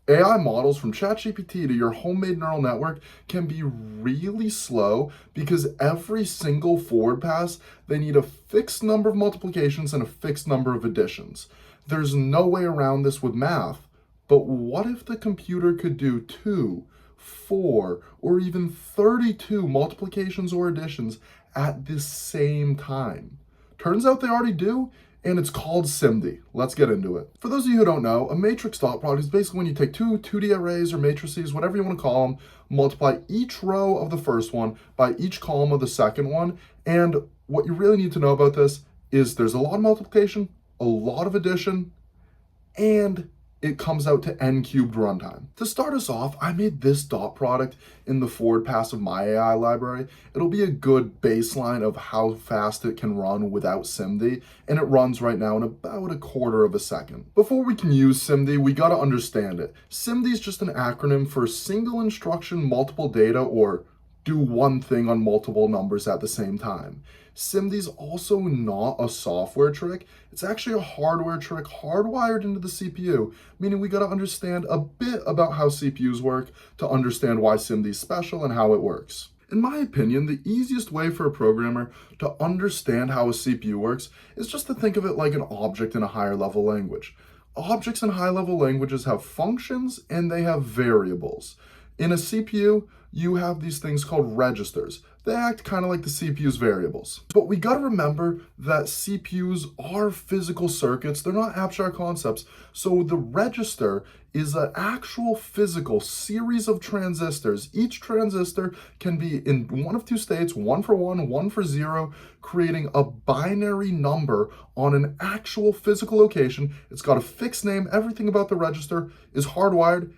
AI models from ChatGPT to your homemade neural network can be really slow because every single forward pass, they need a fixed number of multiplications and a fixed number of additions. There's no way around this with math, but what if the computer could do 2, 4, or even 32 multiplications or additions at the same time? Turns out they already do, and it's called SIMD. Let's get into it. For those of you who don't know, a matrix dot product is basically when you take two 2D arrays or matrices, whatever you want to call them, multiply each row of the first one by each column of the second one. And what you really need to know about this is there's a lot of multiplication, a lot of addition, and it comes out to n cubed runtime. To start us off, I made this dot product in the forward pass of my AI library. It'll be a good baseline of how fast it can run without SIMD, and it runs right now in about 1/4 of a second. Before we can use SIMD, we gotta understand it. SIMD is just an acronym for single instruction, multiple data, or do one thing on multiple numbers at the same time. SIMD is also not a software trick. It's actually a hardware trick hardwired into the CPU, meaning we got to understand a bit about how CPUs work to understand why SIMD is special and how it works. In my opinion, the easiest way for a programmer to understand how a CPU works is just to think of it like an object in a higher level language. Objects in high level languages have functions and they have variables. In a CPU, you have these things called registers. They act kind of like the CPU's variables. But we gotta remember that CPUs are physical circuits, they're not abstract concepts. So the register is an actual physical series of transistors. Each transistor can be in one of two states, one for 1, one for 0, creating a binary number on an actual physical location. It's got a fixed name, everything about the register is hardwired.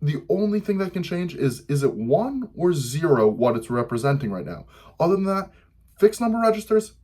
The only thing that can change is it 1 or 0 what it's representing right now? Other than that, fixed number registers,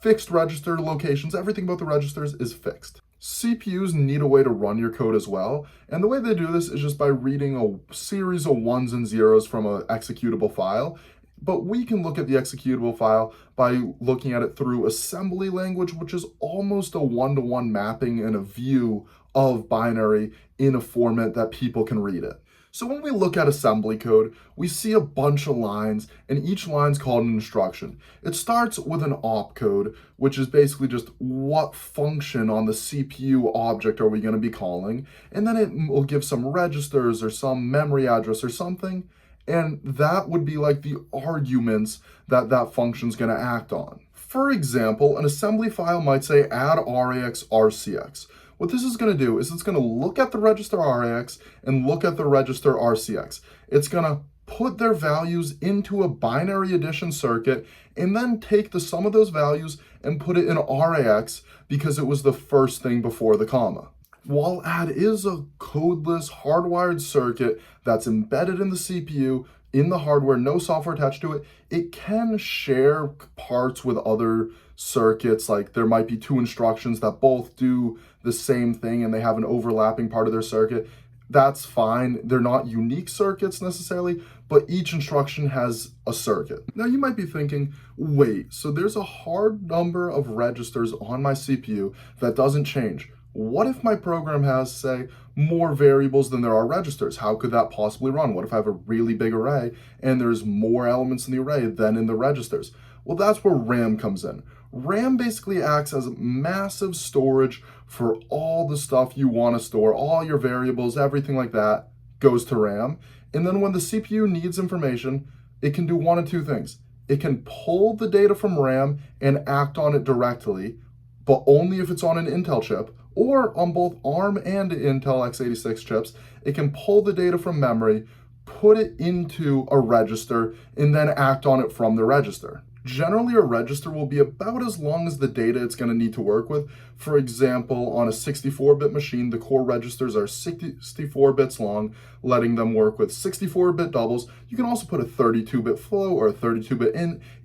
fixed register locations, everything about the registers is fixed. CPUs need a way to run your code as well, and the way they do this is just by reading a series of 1s and 0s from an executable file. But we can look at the executable file by looking at it through assembly language, which is almost a one-to-one mapping and a view of binary in a format that people can read it. So when we look at assembly code, we see a bunch of lines, and each line's called an instruction. It starts with an opcode, which is basically just what function on the CPU object are we going to be calling, and then it will give some registers or some memory address or something, and that would be like the arguments that that function's going to act on. For example, an assembly file might say add RAX RCX. What this is going to do is it's going to look at the register RAX and look at the register RCX. It's going to put their values into a binary addition circuit and then take the sum of those values and put it in RAX because it was the first thing before the comma. While add is a codeless hardwired circuit that's embedded in the CPU, in the hardware, no software attached to it, it can share parts with other circuits. Like there might be two instructions that both do the same thing and they have an overlapping part of their circuit. That's fine. They're not unique circuits necessarily, but each instruction has a circuit. Now you might be thinking, wait, so there's a hard number of registers on my CPU that doesn't change. What if my program has, say, more variables than there are registers? How could that possibly run? What if I have a really big array and there's more elements in the array than in the registers? Well, that's where RAM comes in. RAM basically acts as massive storage for all the stuff you want to store, all your variables, everything like that goes to RAM. And then when the CPU needs information, it can do one of two things. It can pull the data from RAM and act on it directly, but only if it's on an Intel chip, or on both ARM and Intel x86 chips. It can pull the data from memory, put it into a register, and then act on it from the register. Generally, a register will be about as long as the data it's going to need to work with. For example, on a 64-bit machine, the core registers are 64 bits long, letting them work with 64-bit doubles. You can also put a 32-bit flow or a 32-bit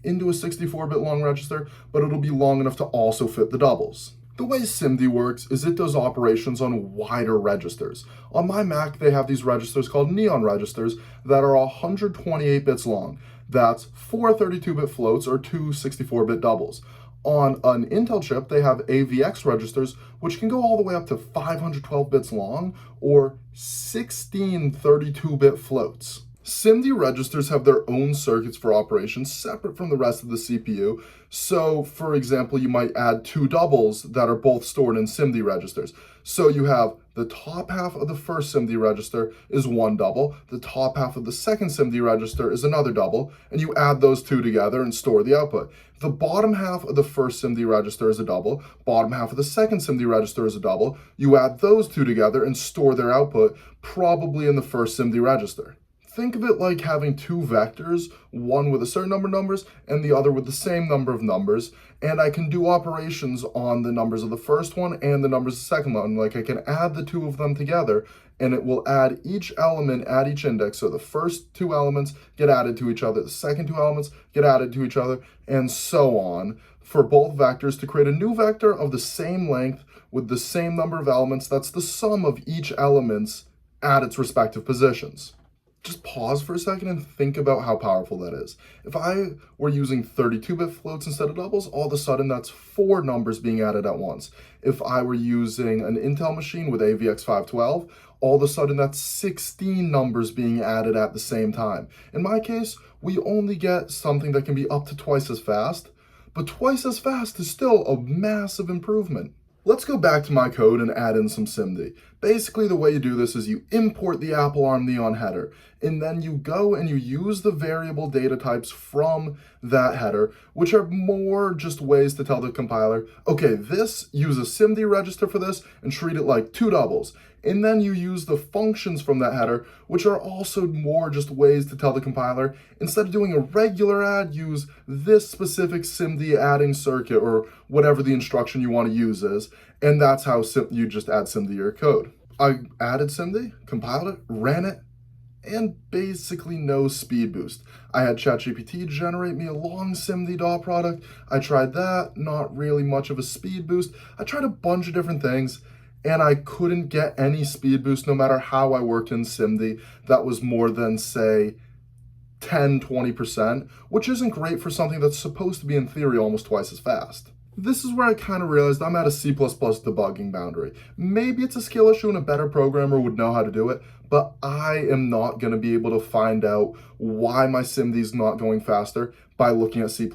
into a 64-bit long register, but it'll be long enough to also fit the doubles. The way SIMD works is it does operations on wider registers. On my Mac, they have these registers called neon registers that are 128 bits long. That's 4 32-bit floats or 2 64-bit doubles. On an Intel chip, they have AVX registers, which can go all the way up to 512 bits long or 16 32-bit floats. SIMD registers have their own circuits for operations separate from the rest of the CPU. So, for example, you might add two doubles that are both stored in SIMD registers. So you have the top half of the first SIMD register is one double, the top half of the second SIMD register is another double, and you add those two together and store the output. The bottom half of the first SIMD register is a double, bottom half of the second SIMD register is a double, you add those two together and store their output, probably in the first SIMD register. Think of it like having two vectors, one with a certain number of numbers and the other with the same number of numbers, and I can do operations on the numbers of the first one and the numbers of the second one. Like I can add the two of them together and it will add each element at each index. So the first two elements get added to each other, the second two elements get added to each other, and so on for both vectors to create a new vector of the same length with the same number of elements. That's the sum of each elements at its respective positions. Just pause for a second and think about how powerful that is. If I were using 32-bit floats instead of doubles, all of a sudden that's 4 numbers being added at once. If I were using an Intel machine with AVX 512, all of a sudden that's 16 numbers being added at the same time. In my case, we only get something that can be up to twice as fast, but twice as fast is still a massive improvement. Let's go back to my code and add in some SIMD. Basically, the way you do this is you import the Apple ARM Neon header, and then you go and you use the variable data types from that header, which are more just ways to tell the compiler, okay, use a SIMD register for this and treat it like two doubles. And then you use the functions from that header, which are also more just ways to tell the compiler, instead of doing a regular add, use this specific SIMD adding circuit or whatever the instruction you want to use is. And that's how you just add SIMD to your code. I added SIMD, compiled it, ran it, and basically no speed boost. I had ChatGPT generate me a long SIMD dot product. I tried that, not really much of a speed boost. I tried a bunch of different things, and I couldn't get any speed boost no matter how I worked in SIMD that was more than, say, 10-20%, which isn't great for something that's supposed to be, in theory, almost twice as fast. This is where I kind of realized I'm at a C++ debugging boundary. Maybe it's a skill issue and a better programmer would know how to do it, but I am not going to be able to find out why my SIMD is not going faster by looking at C++.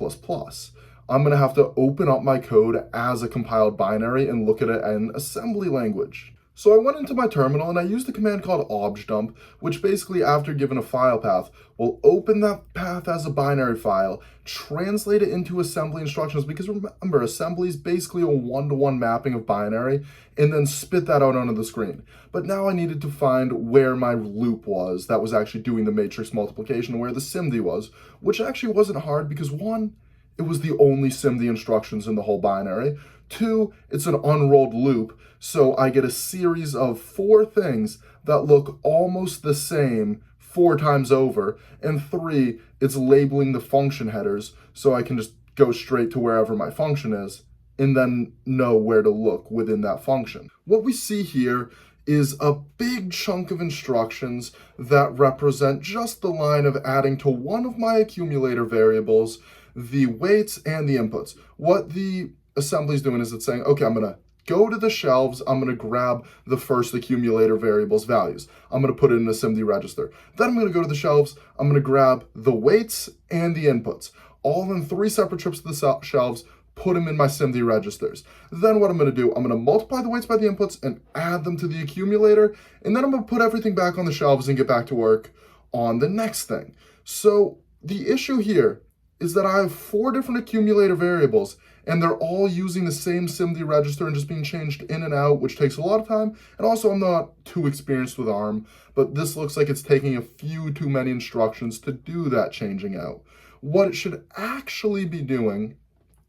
I'm going to have to open up my code as a compiled binary and look at it in assembly language. So I went into my terminal and I used a command called objdump, which basically, after given a file path, will open that path as a binary file, translate it into assembly instructions, because remember, assembly is basically a one-to-one mapping of binary, and then spit that out onto the screen. But now I needed to find where my loop was that was actually doing the matrix multiplication and where the SIMD was, which actually wasn't hard because, one, it was the only SIMD instructions in the whole binary. 2, it's an unrolled loop, so I get a series of 4 things that look almost the same 4 times over. And 3, it's labeling the function headers, so I can just go straight to wherever my function is and then know where to look within that function. What we see here is a big chunk of instructions that represent just the line of adding to one of my accumulator variables the weights and the inputs. What the assembly is doing is it's saying, okay, I'm going to go to the shelves, I'm going to grab the first accumulator variable's values. I'm going to put it in a SIMD register. Then I'm going to go to the shelves, I'm going to grab the weights and the inputs, all in 3 separate trips to the shelves, put them in my SIMD registers. Then what I'm going to do, I'm going to multiply the weights by the inputs and add them to the accumulator, and then I'm going to put everything back on the shelves and get back to work on the next thing. So the issue here is that I have 4 different accumulator variables, and they're all using the same SIMD register and just being changed in and out, which takes a lot of time. And also, I'm not too experienced with ARM, but this looks like it's taking a few too many instructions to do that changing out. What it should actually be doing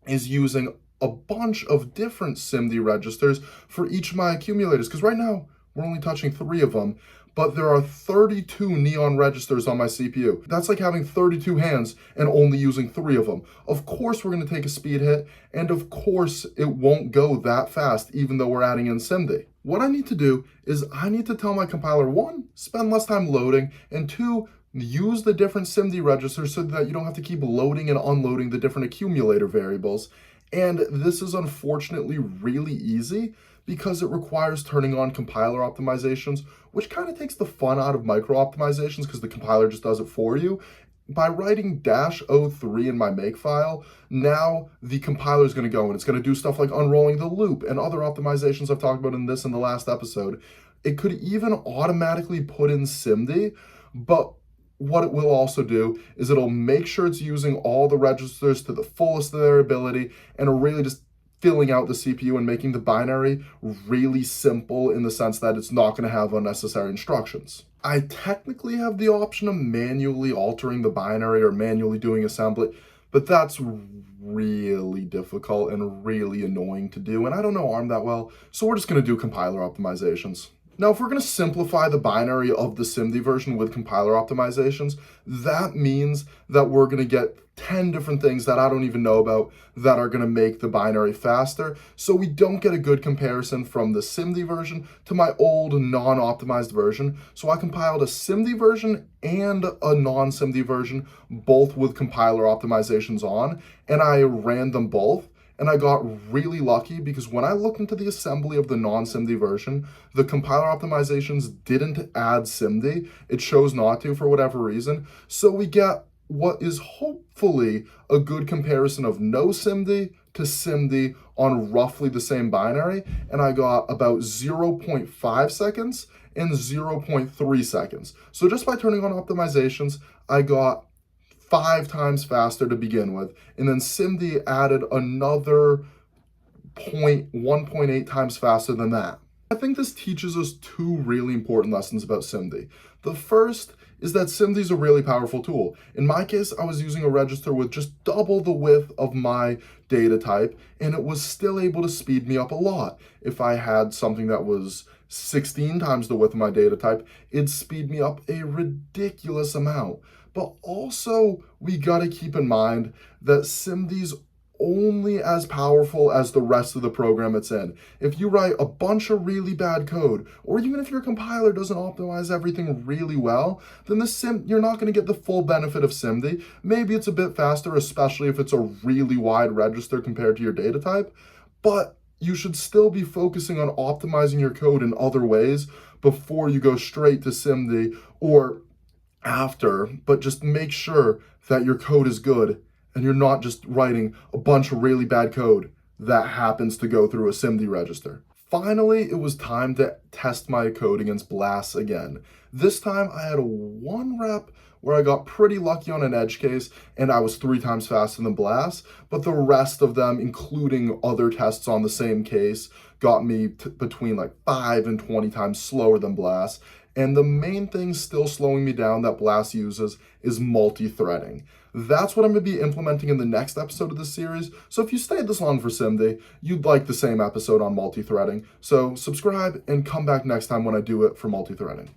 is using a bunch of different SIMD registers for each of my accumulators, because right now, we're only touching 3 of them, but there are 32 neon registers on my CPU. That's like having 32 hands and only using 3 of them. Of course we're going to take a speed hit, and of course it won't go that fast even though we're adding in SIMD. What I need to do is I need to tell my compiler, 1, spend less time loading, and 2, use the different SIMD registers so that you don't have to keep loading and unloading the different accumulator variables. And this is unfortunately really easy because it requires turning on compiler optimizations, which kind of takes the fun out of micro optimizations because the compiler just does it for you. By writing -03 in my makefile, now the compiler is going to go and it's going to do stuff like unrolling the loop and other optimizations I've talked about in this and the last episode. It could even automatically put in SIMD, but what it will also do is it'll make sure it's using all the registers to the fullest of their ability and it'll really just filling out the CPU and making the binary really simple in the sense that it's not going to have unnecessary instructions. I technically have the option of manually altering the binary or manually doing assembly, but that's really difficult and really annoying to do, and I don't know ARM that well, so we're just going to do compiler optimizations. Now, if we're going to simplify the binary of the SIMD version with compiler optimizations, that means that we're going to get 10 different things that I don't even know about that are going to make the binary faster. So we don't get a good comparison from the SIMD version to my old non-optimized version. So I compiled a SIMD version and a non-SIMD version, both with compiler optimizations on, and I ran them both. And I got really lucky because when I looked into the assembly of the non-SIMD version, the compiler optimizations didn't add SIMD. It chose not to for whatever reason. So we get what is hopefully a good comparison of no SIMD to SIMD on roughly the same binary. And I got about 0.5 seconds and 0.3 seconds. So just by turning on optimizations, I got 5 times faster to begin with, and then SIMD added another 1.8 times faster than that. I think this teaches us 2 really important lessons about SIMD. The first is that SIMD is a really powerful tool. In my case, I was using a register with just double the width of my data type, and it was still able to speed me up a lot. If I had something that was 16 times the width of my data type, it'd speed me up a ridiculous amount. But also, we gotta keep in mind that SIMD's only as powerful as the rest of the program it's in. If you write a bunch of really bad code, or even if your compiler doesn't optimize everything really well, then you're not gonna get the full benefit of SIMD. Maybe it's a bit faster, especially if it's a really wide register compared to your data type, but you should still be focusing on optimizing your code in other ways before you go straight to SIMD or after, but just make sure that your code is good and you're not just writing a bunch of really bad code that happens to go through a SIMD register. Finally, it was time to test my code against BLAS again. This time I had a 1 rep where I got pretty lucky on an edge case and I was 3 times faster than BLAS, but the rest of them, including other tests on the same case, got me between like 5 and 20 times slower than BLAS. And the main thing still slowing me down that BLAS uses is multi-threading. That's what I'm going to be implementing in the next episode of this series. So if you stayed this long for SIMD, you'd like the same episode on multi-threading. So subscribe and come back next time when I do it for multi-threading.